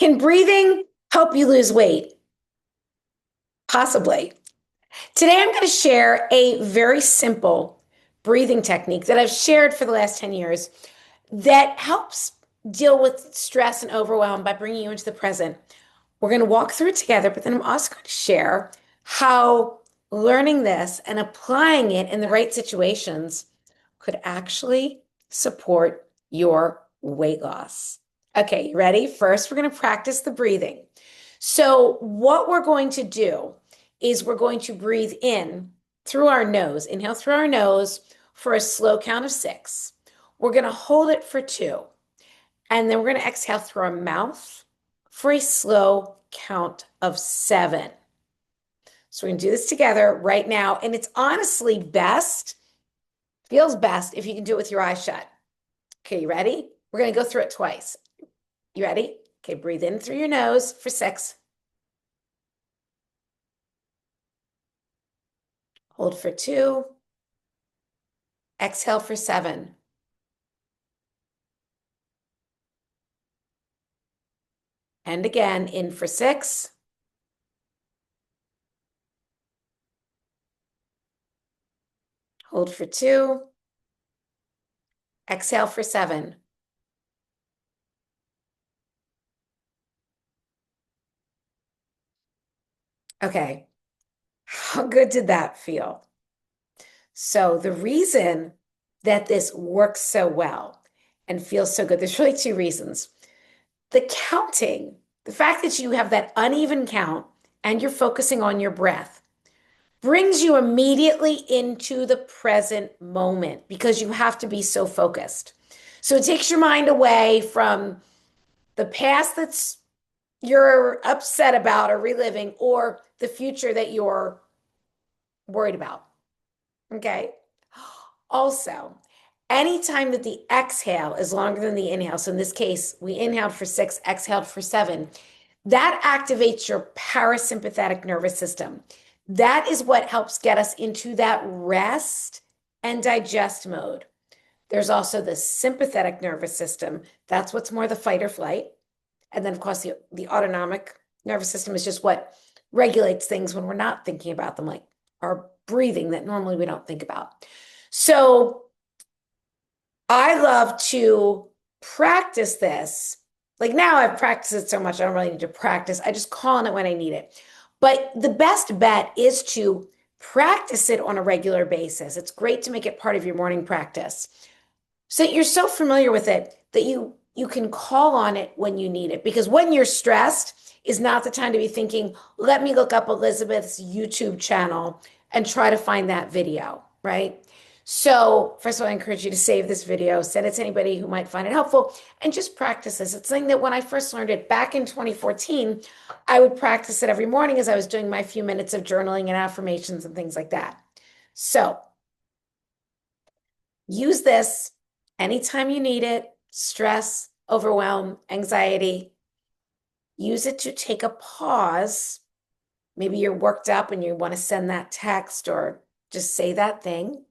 Can breathing help you lose weight? Possibly. Today, I'm going to share a very simple breathing technique that I've shared for the last 10 years that helps deal with stress and overwhelm by bringing you into the present. We're going to walk through it together, but then I'm also going to share how learning this and applying it in the right situations could actually support your weight loss. Okay, you ready? First, we're going to practice the breathing. So, what we're going to do is we're going to breathe in through our nose, inhale through our nose for a slow count of 6. We're going to hold it for 2, and then we're going to exhale through our mouth for a slow count of 7. So, we're going to do this together right now, and it's honestly feels best if you can do it with your eyes shut. Okay, you ready? We're going to go through it twice. You ready? Okay, breathe in through your nose for 6. Hold for 2. Exhale for 7. And again, in for 6. Hold for 2. Exhale for 7. Okay, how good did that feel? So the reason that this works so well and feels so good, there's really 2 reasons. The counting, the fact that you have that uneven count and you're focusing on your breath brings you immediately into the present moment because you have to be so focused. So it takes your mind away from the past that's you're upset about or reliving or the future that you're worried about. Okay. Also, anytime that the exhale is longer than the inhale, so in this case, we inhaled for 6, exhaled for 7, that activates your parasympathetic nervous system. That is what helps get us into that rest and digest mode. There's also the sympathetic nervous system. That's what's more the fight or flight. And then, of course, the autonomic nervous system is just what regulates things when we're not thinking about them, like our breathing that normally we don't think about. So I love to practice this. Like now I've practiced it so much, I don't really need to practice. I just call on it when I need it. But the best bet is to practice it on a regular basis. It's great to make it part of your morning practice. So you're so familiar with it that you can call on it when you need it. Because when you're stressed is not the time to be thinking, let me look up Elizabeth's YouTube channel and try to find that video, right? So first of all, I encourage you to save this video, send it to anybody who might find it helpful, and just practice this. It's something that when I first learned it back in 2014, I would practice it every morning as I was doing my few minutes of journaling and affirmations and things like that. So use this anytime you need it, stress, overwhelm, anxiety. Use it to take a pause. Maybe you're worked up and you want to send that text or just say that thing.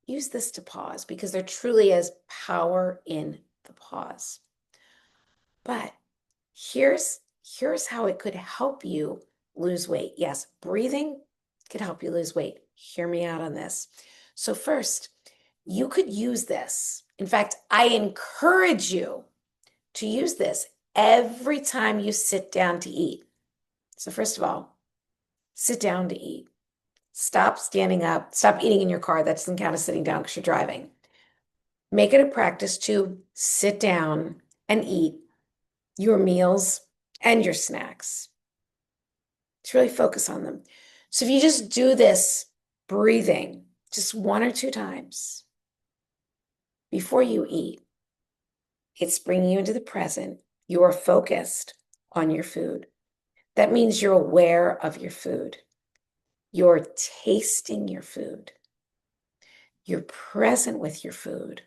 Use this to pause because there truly is power in the pause. But here's how it could help you lose weight. Yes, breathing could help you lose weight. Hear me out on this. So first, you could use this. In fact, I encourage you to use this every time you sit down to eat. So first of all, sit down to eat. Stop standing up. Stop eating in your car. That doesn't count as sitting down because you're driving. Make it a practice to sit down and eat your meals and your snacks. To really focus on them. So if you just do this breathing just 1 or 2 times before you eat, it's bringing you into the present. You are focused on your food. That means you're aware of your food. You're tasting your food. You're present with your food.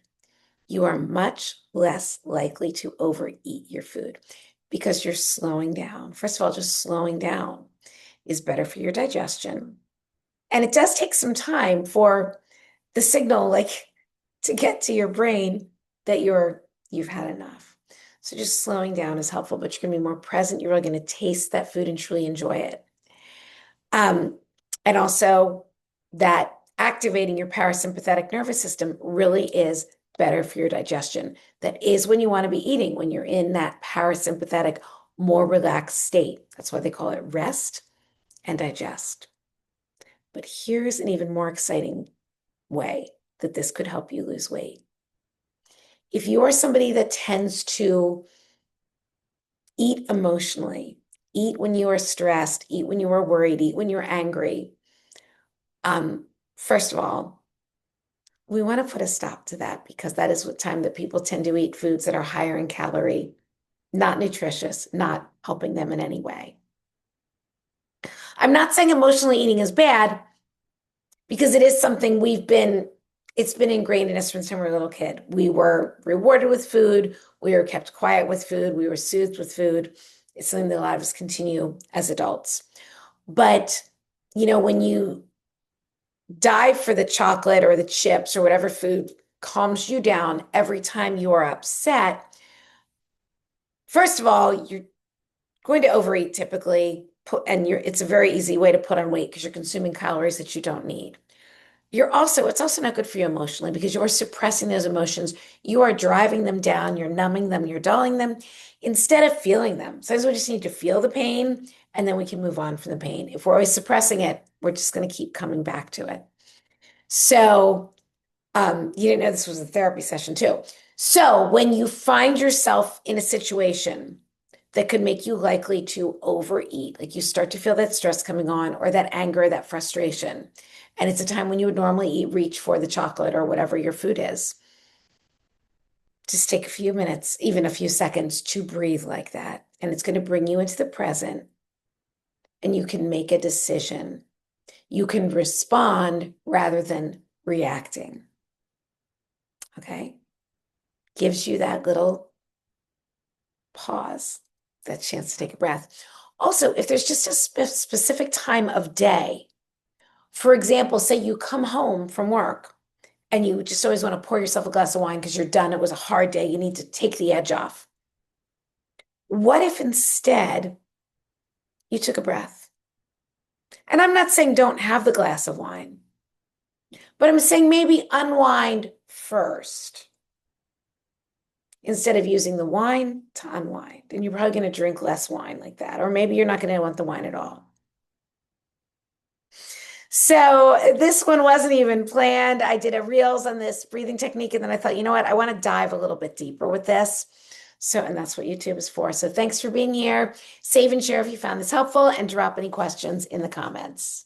You are much less likely to overeat your food because you're slowing down. First of all, just slowing down is better for your digestion. And it does take some time for the signal, like, to get to your brain that you've had enough. So just slowing down is helpful, but you're going to be more present. You're really going to taste that food and truly enjoy it. And also that activating your parasympathetic nervous system really is better for your digestion. That is when you want to be eating, when you're in that parasympathetic, more relaxed state. That's why they call it rest and digest. But here's an even more exciting way that this could help you lose weight. If you are somebody that tends to eat emotionally, eat when you are stressed, eat when you are worried, eat when you're angry, first of all, we want to put a stop to that because that is what time that people tend to eat foods that are higher in calorie, not nutritious, not helping them in any way. I'm not saying emotionally eating is bad because it is something it's been ingrained in us since we were a little kid. We were rewarded with food. We were kept quiet with food. We were soothed with food. It's something that a lot of us continue as adults. But, when you dive for the chocolate or the chips or whatever food calms you down every time you are upset, first of all, you're going to overeat typically, and it's a very easy way to put on weight because you're consuming calories that you don't need. It's also not good for you emotionally because you're suppressing those emotions. You are driving them down, you're numbing them, you're dulling them instead of feeling them. Sometimes we just need to feel the pain and then we can move on from the pain. If we're always suppressing it, we're just going to keep coming back to it. So, you didn't know this was a therapy session too. So when you find yourself in a situation that could make you likely to overeat, like you start to feel that stress coming on or that anger, that frustration, and it's a time when you would normally reach for the chocolate or whatever your food is, just take a few minutes, even a few seconds to breathe like that. And it's going to bring you into the present and you can make a decision. You can respond rather than reacting. Okay? Gives you that little pause, that chance to take a breath. Also, if there's just a specific time of day, for example, say you come home from work and you just always want to pour yourself a glass of wine because you're done. It was a hard day. You need to take the edge off. What if instead you took a breath? And I'm not saying don't have the glass of wine, but I'm saying maybe unwind first instead of using the wine to unwind. And you're probably going to drink less wine like that. Or maybe you're not going to want the wine at all. So this one wasn't even planned. I did a reels on this breathing technique, and then I thought, you know what? I want to dive a little bit deeper with this. And that's what YouTube is for. So thanks for being here. Save and share if you found this helpful, and drop any questions in the comments.